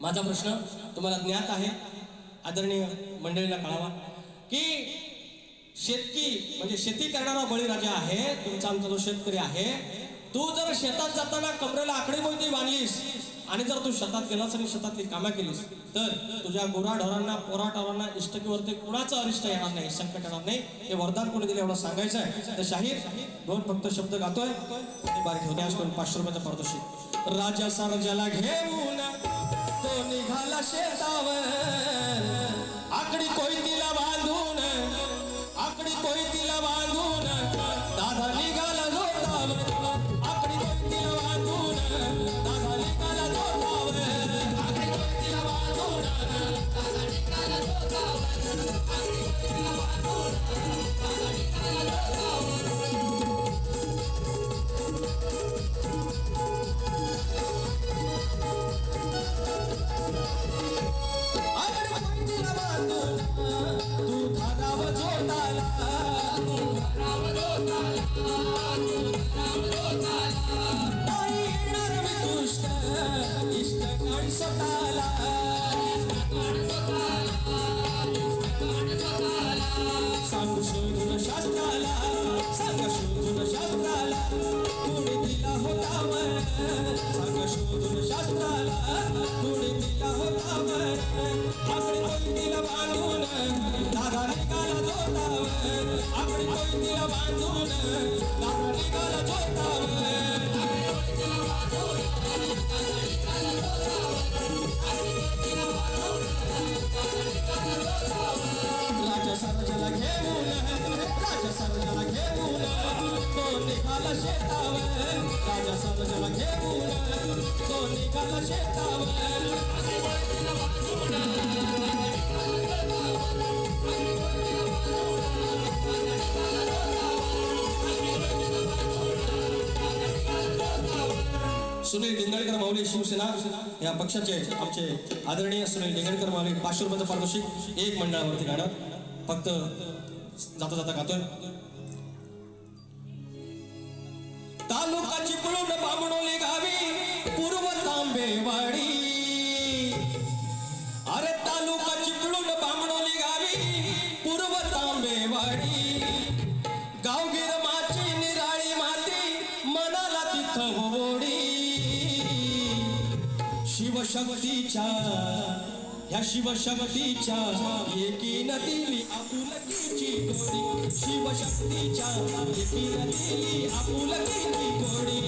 माझा प्रश्न तुम्हाला ज्ञात आहे, आदरणीय मंडळीला कळावा की शेतकी म्हणजे शेती करणारा बळीराजा आहे तुमचा, आमचा जो शेतकरी आहे, तू जर शेतात जाताना कमरेला आकडी मोती बांधलीस आणि जर तू शेतात गेलास आणि शेतातली कामं केलीस तर तुझ्या गुराढोरांना पोराढोरांना इष्टकीवरती कुणाचं अरिष्ट येणार नाही, संकट येणार नाही. हे वरदान कोणी दिले एवढं सांगायचं आहे. तर शाहीर दोन फक्त शब्द गातोय आणि बारीक होते. आज कोण 500 रुपयाचा पारितोषिक. राजा सरजाला घेऊन तो निघाला शेतावर, आकडी कोयतीला बांधून, आकडी कोयतीला बांधून दादा निघाला जोतावर, आकडी कोयतीला बांधून दादा निघाला जोतावर, आकडी कोयतीला बांधून दादा निघाला जोतावर, आकडी कोयतीला बांधून दादा निघाला जोतावर. तू धाराव जोताला, तू धाराव जोताला, तू धाराव जोताला, नाही येणार मी दुष्ट इष्ट काळ स्वतःला, इष्ट काळ स्वतःला, इष्ट काळ स्वतःला. सांग शोधून शास्त्राला, सांग शोधून शास्त्राला, कोणी दिला होता वर, सांग शोधून शास्त्राला, कोणी दिला होता वर. आकडी कोयतीला बांधून दादा निघाला जोतावर, आकडी कोयतीला बांधून दादा निघाला जोतावर, आकडी कोयतीला बांधून दादा निघाला जोतावर, आकडी कोयतीला बांधून दादा निघाला जोतावर. राजा सरजाला घेऊन, राजा सरजाला घेऊन तो निघाला शेतावर, राजा सरजाला घेऊन तो निघाला शेतावर, आकडी कोयतीला बांधून दादा निघाला जोतावर, आकडी कोयतीला बांधून दादा निघाला जोतावर, आकडी कोयतीला बांधून दादा निघाला जोतावर. सुनील डिंगळकर माऊली शिवसेना या पक्षाचे आमचे आदरणीय सुनील डिंगळकर माऊली 500 रुपयाचं पारितोषिक एक मंडळावरती गाणं फक्त जाता जाता गातोय. तालुका चिपळूण बामणोली गावी पूर्व तांबेवाडी, अरे तालुका चिपळूण बामणोली गावी पूर्व तांबेवाडी, गावगीर माची निराळी माती मनाला तिथं होडी. शिवशक्तीच्या ह्या शिवशक्तीच्या एकीन दिली आपुलकीची गोडी, शिवशक्तीच्या एकीन दिली आपुलकीची गोडी.